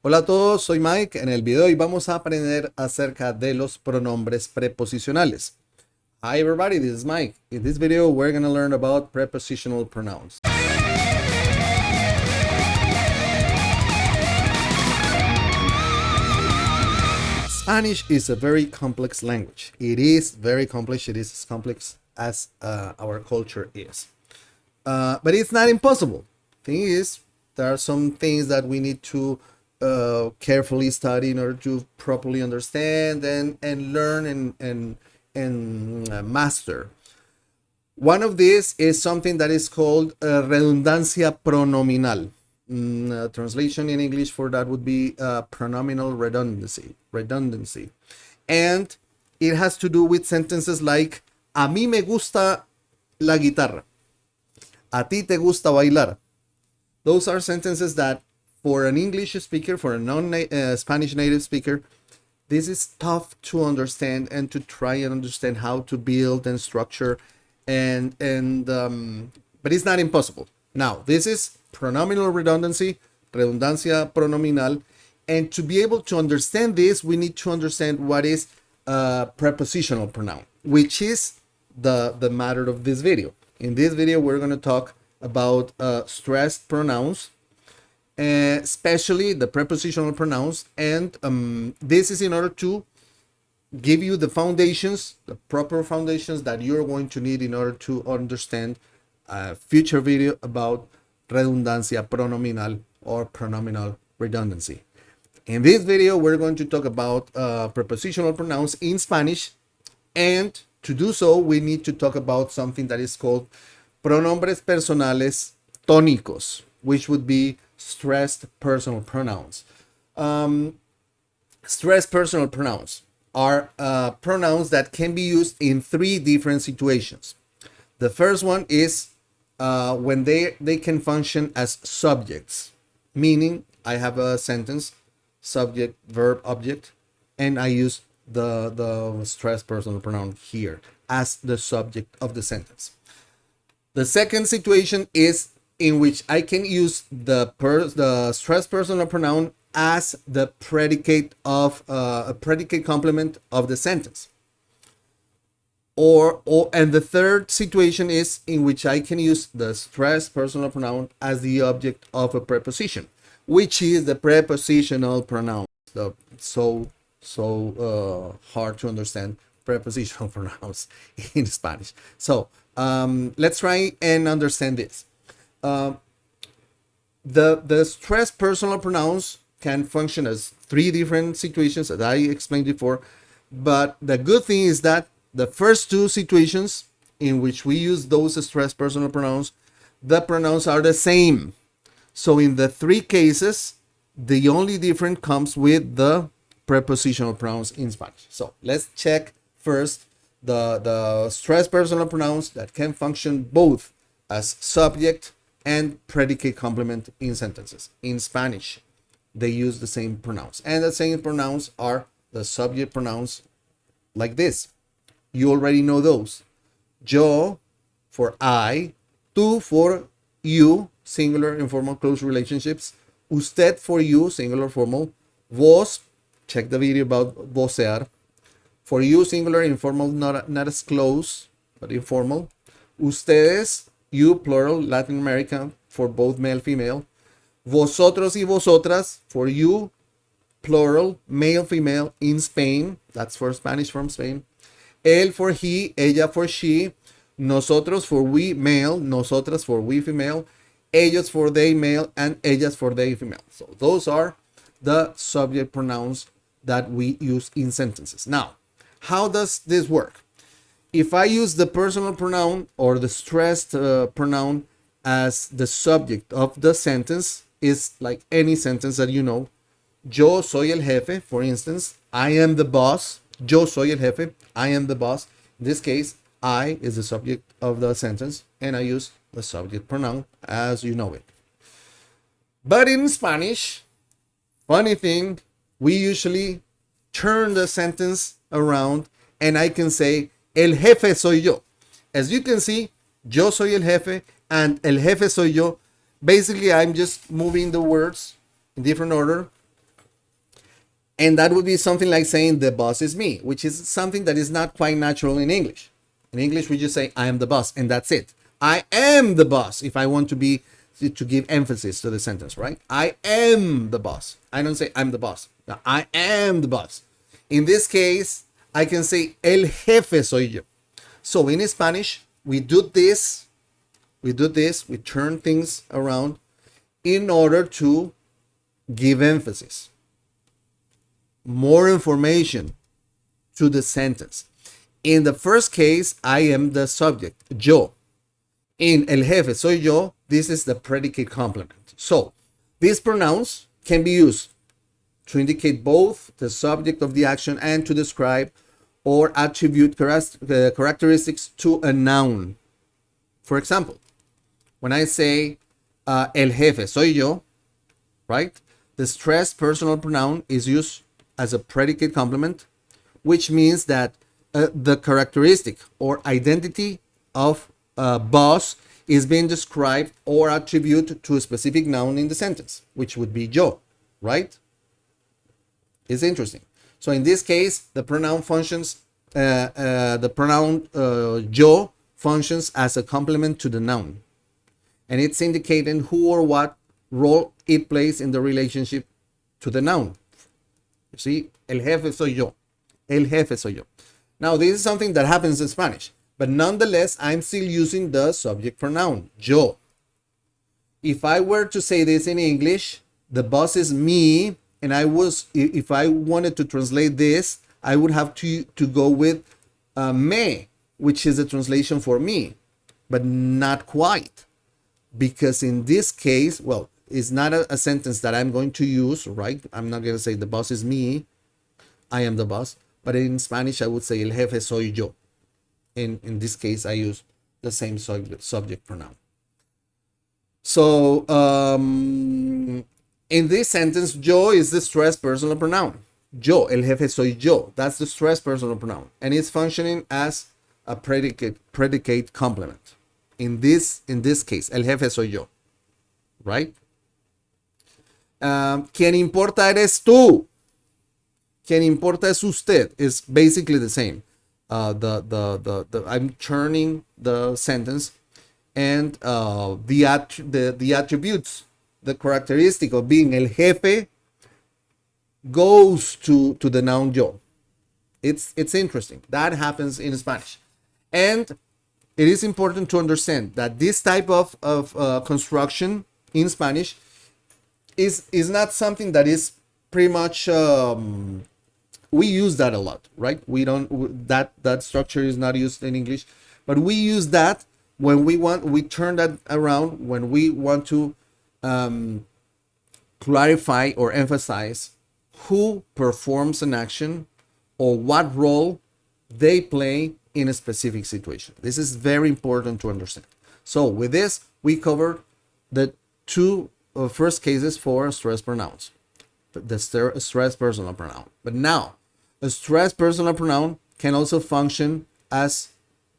Hola a todos, soy Mike. En el video de hoy vamos a aprender acerca de los pronombres preposicionales. Hi everybody, this is Mike. In this video we're going to learn about prepositional pronouns. Spanish is a very complex language. It is very complex. It is as complex as our culture is. But it's not impossible. Thing is, there are some things that we need to carefully study in order to properly understand and learn and master. One of these is something that is called redundancia pronominal. Translation in English for that would be pronominal redundancy. And it has to do with sentences like, a mí me gusta la guitarra. A ti te gusta bailar. Those are sentences that for an English speaker, for a non-Spanish native speaker, this is tough to understand and to try and understand how to build and structure but it's not impossible. Now, this is pronominal redundancy, redundancia pronominal, and to be able to understand this, we need to understand what is a prepositional pronoun, which is the matter of this video. In this video, we're going to talk about stressed pronouns, especially the prepositional pronouns, and this is in order to give you the foundations, the proper foundations that you're going to need in order to understand a future video about redundancia pronominal or pronominal redundancy. In this video, we're going to talk about prepositional pronouns in Spanish, and to do so, we need to talk about something that is called pronombres personales tónicos, which would be stressed personal pronouns. Stressed personal pronouns are pronouns that can be used in three different situations. The first one is when they can function as subjects, meaning I have a sentence, subject, verb, object, and I use the stressed personal pronoun here as the subject of the sentence. The second situation is in which I can use the stressed personal pronoun as the predicate of a predicate complement of the sentence. And the third situation is in which I can use the stressed personal pronoun as the object of a preposition, which is the prepositional pronoun. So hard to understand prepositional pronouns in Spanish. So let's try and understand this. The stressed personal pronouns can function as three different situations, as I explained before. But the good thing is that the first two situations in which we use those stressed personal pronouns, the pronouns are the same. So in the three cases, the only difference comes with the prepositional pronouns in Spanish. So let's check first the stressed personal pronouns that can function both as subject and predicate complement in sentences. In Spanish, they use the same pronouns, and the same pronouns are the subject pronouns like this. You already know those. Yo for I, tú for you, singular, informal, close relationships. Usted for you, singular, formal. Vos, check the video about vocear. For you, singular, informal, not as close, but informal. Ustedes, you, plural, Latin American, for both male, female. Vosotros y vosotras, for you, plural, male, female, in Spain. That's for Spanish from Spain. Él for he, ella for she. Nosotros for we, male. Nosotras for we, female. Ellos for they, male. And ellas for they, female. So those are the subject pronouns that we use in sentences. Now, how does this work? If I use the personal pronoun or the stressed pronoun as the subject of the sentence, is like any sentence that you know. Yo soy el jefe, for instance. I am the boss. Yo soy el jefe. I am the boss. In this case, I is the subject of the sentence, and I use the subject pronoun as you know it. But in Spanish, funny thing, we usually turn the sentence around, and I can say, el jefe soy yo. As you can see, yo soy el jefe and el jefe soy yo. Basically, I'm just moving the words in different order. And that would be something like saying the boss is me, which is something that is not quite natural in English. In English, we just say I am the boss, and that's it. I am the boss if I want to give emphasis to the sentence, right? I am the boss. I don't say I'm the boss. No, I am the boss. In this case, I can say el jefe soy yo. So in Spanish, we turn things around in order to give emphasis, more information to the sentence. In the first case, I am the subject, yo. In el jefe soy yo, this is the predicate complement. So these pronouns can be used to indicate both the subject of the action and to describe or attribute characteristics to a noun. For example, when I say el jefe soy yo, right? The stressed personal pronoun is used as a predicate complement, which means that the characteristic or identity of boss is being described or attributed to a specific noun in the sentence, which would be yo, right? It's interesting. So in this case, the pronoun functions, yo functions as a complement to the noun, and it's indicating who or what role it plays in the relationship to the noun. You see, el jefe soy yo. El jefe soy yo. Now, this is something that happens in Spanish, but nonetheless, I'm still using the subject pronoun, yo. If I were to say this in English, the boss is me, and if I wanted to translate this, I would have to go with me, which is a translation for me, but not quite. Because in this case, well, it's not a sentence that I'm going to use, right? I'm not going to say the boss is me, I am the boss. But in Spanish, I would say el jefe soy yo. In this case, I use the same subject pronoun. So in this sentence, yo is the stressed personal pronoun. Yo, el jefe soy yo. That's the stressed personal pronoun. And it's functioning as a predicate complement. In this case, el jefe soy yo. Right? Quien importa eres tú. Quien importa es usted is basically the same. I'm turning the sentence, and the attributes, the characteristic of being el jefe goes to the noun yo. It's interesting. That happens in Spanish, and it is important to understand that this type of construction in Spanish is not something that is pretty much we use that a lot, right? We don't that structure is not used in English, but we use that when we turn that around when we want to clarify or emphasize who performs an action or what role they play in a specific situation. This is very important to understand. So with this, we covered the two first cases for stressed pronouns, the stressed personal pronoun. But now, a stressed personal pronoun can also function as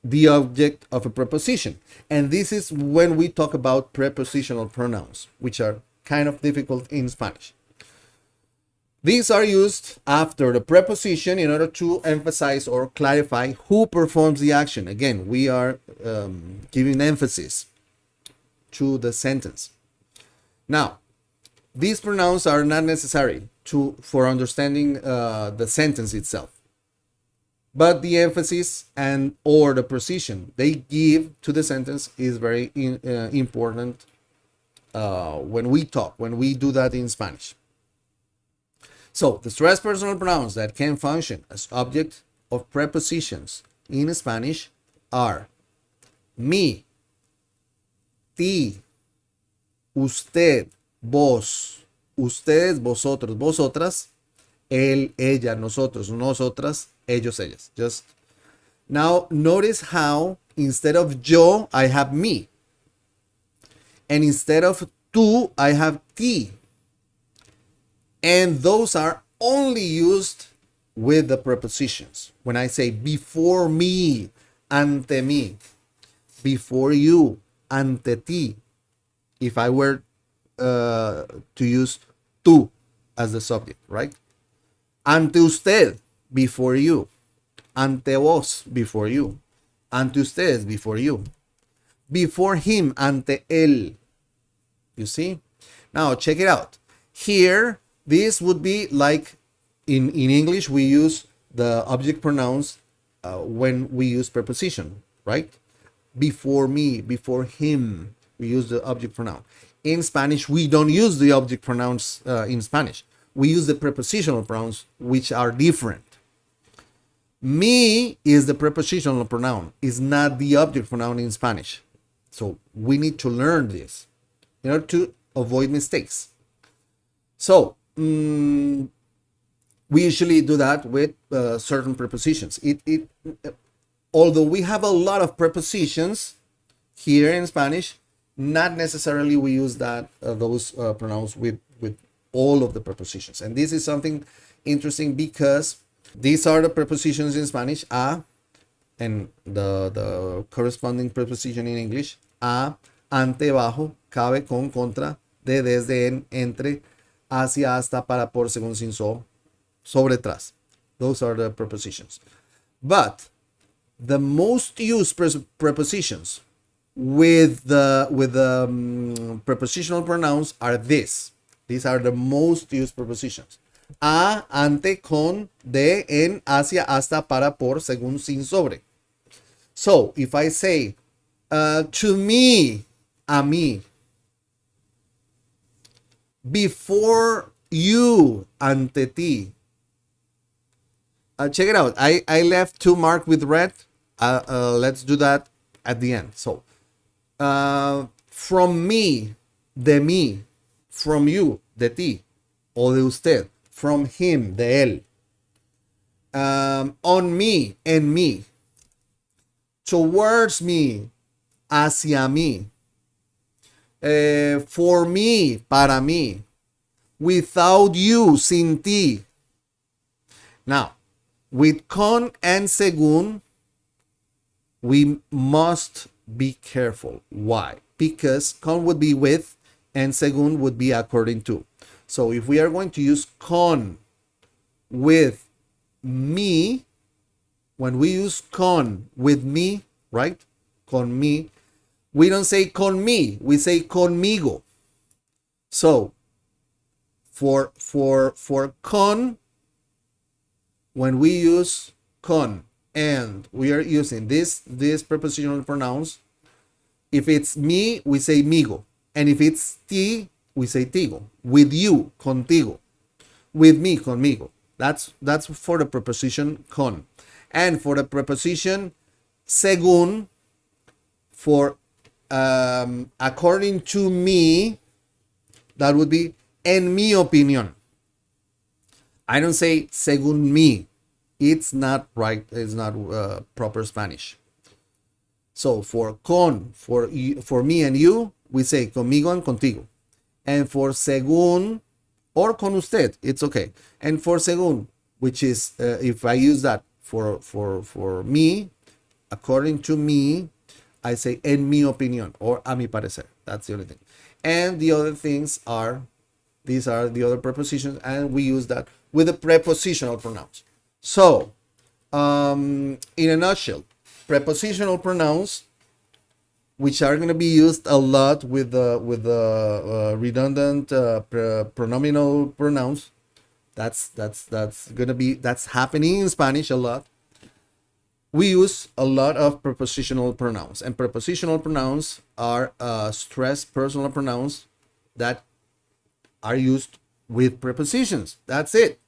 the object of a preposition. And this is when we talk about prepositional pronouns, which are kind of difficult in Spanish. These are used after the preposition in order to emphasize or clarify who performs the action. Again, we are giving emphasis to the sentence. Now, these pronouns are not necessary for understanding the sentence itself, but the emphasis and or the precision they give to the sentence is very important when we do that in Spanish. So the stressed personal pronouns that can function as object of prepositions in Spanish are me, ti, usted, vos, ustedes, vosotros, vosotras, él, ella, nosotros, nosotras, ellos, ellas. Just now notice how instead of yo, I have me. And instead of tú, I have ti. And those are only used with the prepositions. When I say before me, ante mí, before you, ante ti. If I were to use tú as the subject, right? Ante usted, before you. Ante vos, before you. Ante ustedes, before you. Before him, ante él. You see? Now, check it out. Here, this would be like in English, we use the object pronouns when we use preposition, right? Before me, before him, we use the object pronoun. In Spanish, we don't use the object pronouns in Spanish. We use the prepositional pronouns, which are different. Me is the prepositional pronoun, is not the object pronoun in Spanish. So we need to learn this in order to avoid mistakes. So we usually do that with certain prepositions. Although we have a lot of prepositions here in Spanish, not necessarily we use those pronouns with all of the prepositions. And this is something interesting because these are the prepositions in Spanish, a, and the corresponding preposition in English, a, ante, bajo, cabe, con, contra, de, desde, en, entre, hacia, hasta, para, por, según, sin, so, sobre, tras. Those are the prepositions. But the most used prepositions with the prepositional pronouns are this. These are the most used prepositions. A, ante, con, de, en, hacia, hasta, para, por, según, sin, sobre. So, if I say, to me, a mí, before you, ante ti. Check it out. I left two marked with red. Let's do that at the end. So, from me, de mí. From you, de ti. O de usted. From him, de él. On me, en mí. Towards me, hacia mí. For me, para mí. Without you, sin ti. Now, with con and según, we must be careful. Why? Because con would be with and según would be according to. So if we are going to use con with me, when we use con with me, right? Con me, we don't say con me, we say conmigo. So for con, when we use con and we are using these prepositional pronouns, if it's me, we say migo. And if it's ti, we say tigo. With you, contigo. With me, conmigo. That's for the preposition con. And for the preposition según, for according to me, that would be en mi opinión. I don't say según mí. It's not right. It's not proper Spanish. So for con, for me and you, we say conmigo and contigo. And for según or con usted, it's okay. And for según, which is if I use that for me, according to me, I say en mi opinión or a mi parecer. That's the only thing. And the other things are, these are the other prepositions, and we use that with the prepositional pronouns. So, in a nutshell, prepositional pronouns, which are going to be used a lot with the redundant pronominal pronouns. That's happening in Spanish a lot. We use a lot of prepositional pronouns, and prepositional pronouns are stressed personal pronouns that are used with prepositions. That's it.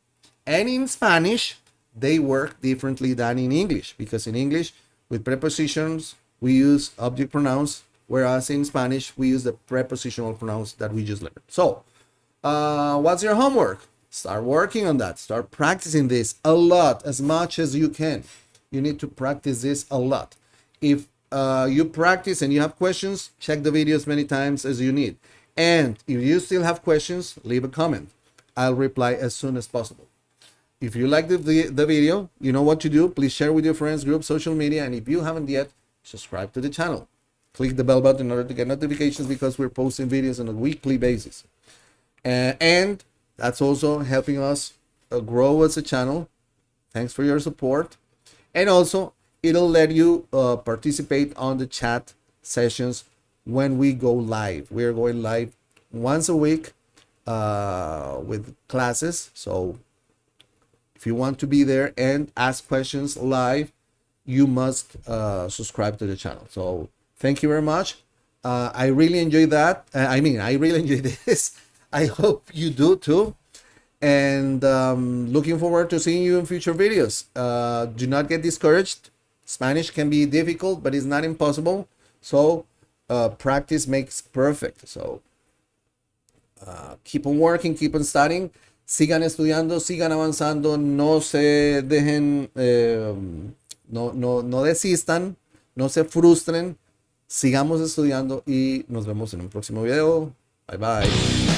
And in Spanish, they work differently than in English, because in English, with prepositions, we use object pronouns, whereas in Spanish, we use the prepositional pronouns that we just learned. So, what's your homework? Start working on that. Start practicing this a lot, as much as you can. You need to practice this a lot. If you practice and you have questions, check the videos many times as you need. And if you still have questions, leave a comment. I'll reply as soon as possible. If you like the video, you know what to do. Please share with your friends, group, social media. And if you haven't yet, subscribe to the channel. Click the bell button in order to get notifications, because we're posting videos on a weekly basis. And that's also helping us grow as a channel. Thanks for your support. And also, it'll let you participate on the chat sessions when we go live. We're going live once a week with classes. So if you want to be there and ask questions live, you must subscribe to the channel. So thank you very much. I really enjoy that. I really enjoy this. I hope you do too. And looking forward to seeing you in future videos. Do not get discouraged. Spanish can be difficult, but it's not impossible. So practice makes perfect. So keep on working, keep on studying. Sigan estudiando, sigan avanzando. No se dejen, no desistan, no se frustren. Sigamos estudiando y nos vemos en un próximo video. Bye bye.